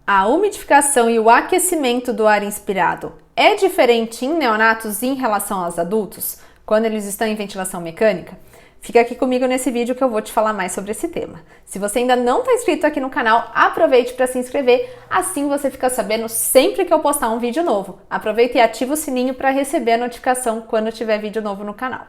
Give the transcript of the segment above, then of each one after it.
A umidificação e o aquecimento do ar inspirado é diferente em neonatos em relação aos adultos, quando eles estão em ventilação mecânica? Fica aqui comigo nesse vídeo que eu vou te falar mais sobre esse tema. Se você ainda não está inscrito aqui no canal, aproveite para se inscrever, assim você fica sabendo sempre que eu postar um vídeo novo. Aproveita e ativa o sininho para receber a notificação quando tiver vídeo novo no canal.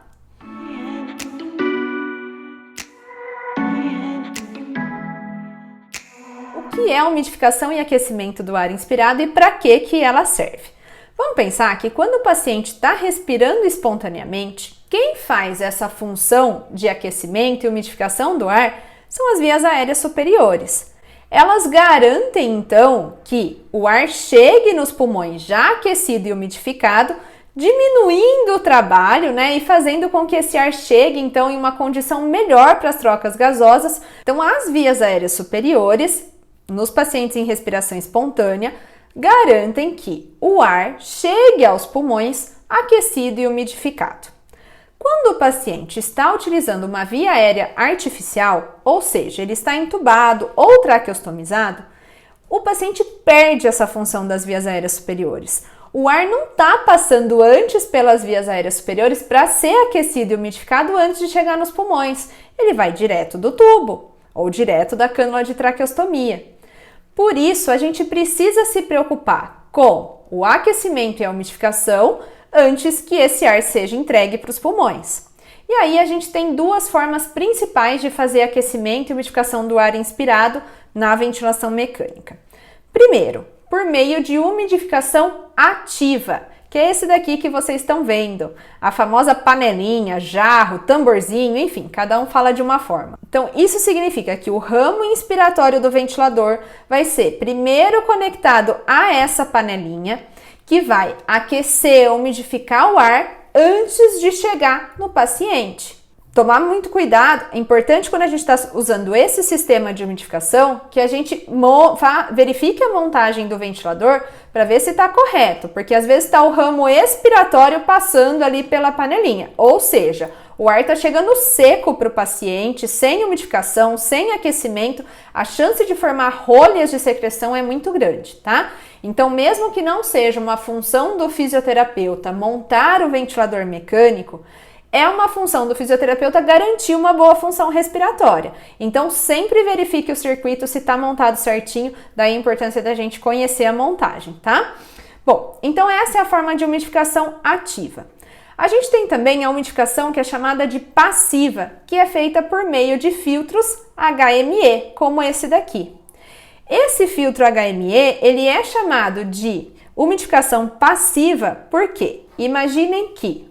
O que é umidificação e aquecimento do ar inspirado e para que ela serve? Vamos pensar que quando o paciente está respirando espontaneamente, quem faz essa função de aquecimento e umidificação do ar são as vias aéreas superiores. Elas garantem, então, que o ar chegue nos pulmões já aquecido e umidificado, diminuindo o trabalho, e fazendo com que esse ar chegue, então, em uma condição melhor para as trocas gasosas. Então, as vias aéreas superiores, nos pacientes em respiração espontânea, garantem que o ar chegue aos pulmões aquecido e umidificado. Quando o paciente está utilizando uma via aérea artificial, ou seja, ele está entubado ou traqueostomizado, o paciente perde essa função das vias aéreas superiores. O ar não está passando antes pelas vias aéreas superiores para ser aquecido e umidificado antes de chegar nos pulmões. Ele vai direto do tubo ou direto da cânula de traqueostomia. Por isso, a gente precisa se preocupar com o aquecimento e a umidificação antes que esse ar seja entregue para os pulmões. E aí a gente tem duas formas principais de fazer aquecimento e umidificação do ar inspirado na ventilação mecânica. Primeiro, por meio de umidificação ativa, que é esse daqui que vocês estão vendo, a famosa panelinha, jarro, tamborzinho, enfim, cada um fala de uma forma. Então, isso significa que o ramo inspiratório do ventilador vai ser primeiro conectado a essa panelinha, que vai aquecer, umidificar o ar antes de chegar no paciente. Tomar muito cuidado, é importante quando a gente está usando esse sistema de umidificação que a gente verifique a montagem do ventilador para ver se está correto, porque às vezes está o ramo expiratório passando ali pela panelinha, ou seja, o ar está chegando seco para o paciente, sem umidificação, sem aquecimento, a chance de formar rolhas de secreção é muito grande, tá? Então, mesmo que não seja uma função do fisioterapeuta montar o ventilador mecânico, é uma função do fisioterapeuta garantir uma boa função respiratória. Então, sempre verifique o circuito se está montado certinho, daí a importância da gente conhecer a montagem, tá? Bom, então essa é a forma de umidificação ativa. A gente tem também a umidificação que é chamada de passiva, que é feita por meio de filtros HME, como esse daqui. Esse filtro HME, ele é chamado de umidificação passiva porque imaginem que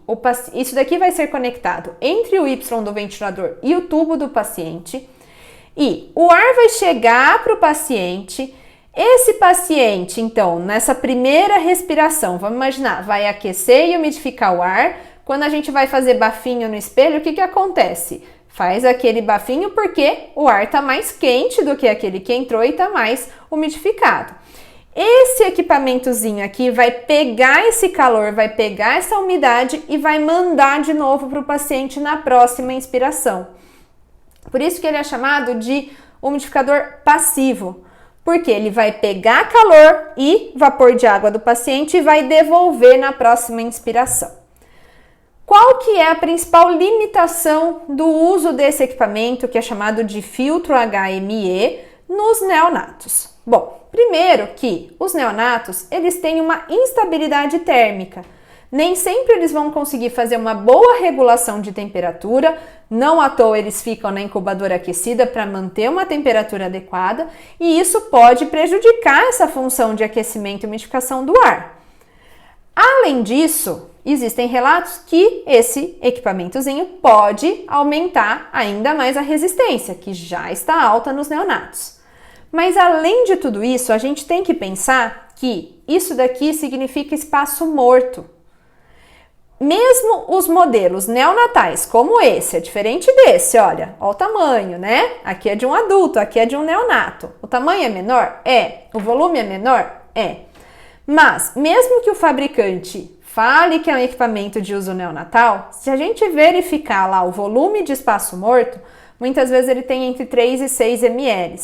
isso daqui vai ser conectado entre o Y do ventilador e o tubo do paciente e o ar vai chegar para o paciente. Esse paciente, então, nessa primeira respiração, vamos imaginar, vai aquecer e umidificar o ar. Quando a gente vai fazer bafinho no espelho, o que acontece? Faz aquele bafinho porque o ar está mais quente do que aquele que entrou e está mais umidificado. Esse equipamentozinho aqui vai pegar esse calor, vai pegar essa umidade e vai mandar de novo para o paciente na próxima inspiração. Por isso que ele é chamado de umidificador passivo, porque ele vai pegar calor e vapor de água do paciente e vai devolver na próxima inspiração. Qual que é a principal limitação do uso desse equipamento, que é chamado de filtro HME, nos neonatos? Bom, primeiro que os neonatos, eles têm uma instabilidade térmica. Nem sempre eles vão conseguir fazer uma boa regulação de temperatura, não à toa eles ficam na incubadora aquecida para manter uma temperatura adequada e isso pode prejudicar essa função de aquecimento e umidificação do ar. Além disso, existem relatos que esse equipamentozinho pode aumentar ainda mais a resistência, que já está alta nos neonatos. Mas além de tudo isso, a gente tem que pensar que isso daqui significa espaço morto. Mesmo os modelos neonatais como esse, é diferente desse, olha o tamanho, Aqui é de um adulto, aqui é de um neonato. O tamanho é menor? É. O volume é menor? É. Mas, mesmo que o fabricante fale que é um equipamento de uso neonatal, se a gente verificar lá o volume de espaço morto, muitas vezes ele tem entre 3 e 6 ml.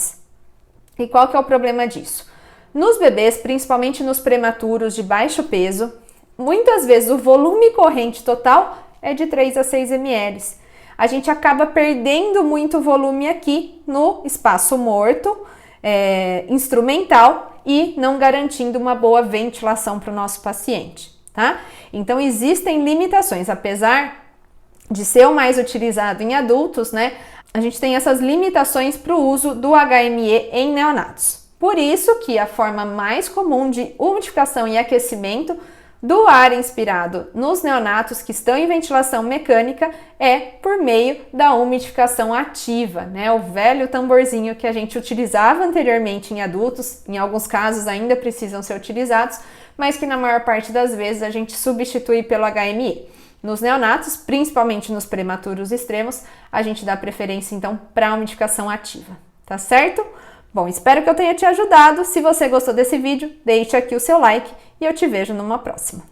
E qual que é o problema disso? Nos bebês, principalmente nos prematuros de baixo peso, muitas vezes o volume corrente total é de 3 a 6 ml. A gente acaba perdendo muito volume aqui no espaço morto, instrumental, e não garantindo uma boa ventilação para o nosso paciente, tá? Então existem limitações, apesar de ser o mais utilizado em adultos, né? A gente tem essas limitações para o uso do HME em neonatos. Por isso que a forma mais comum de umidificação e aquecimento do ar inspirado nos neonatos que estão em ventilação mecânica é por meio da umidificação ativa, né? O velho tamborzinho que a gente utilizava anteriormente em adultos, em alguns casos ainda precisam ser utilizados, mas que na maior parte das vezes a gente substitui pelo HME. Nos neonatos, principalmente nos prematuros extremos, a gente dá preferência então para a umidificação ativa, tá certo? Bom, espero que eu tenha te ajudado. Se você gostou desse vídeo, deixe aqui o seu like e eu te vejo numa próxima.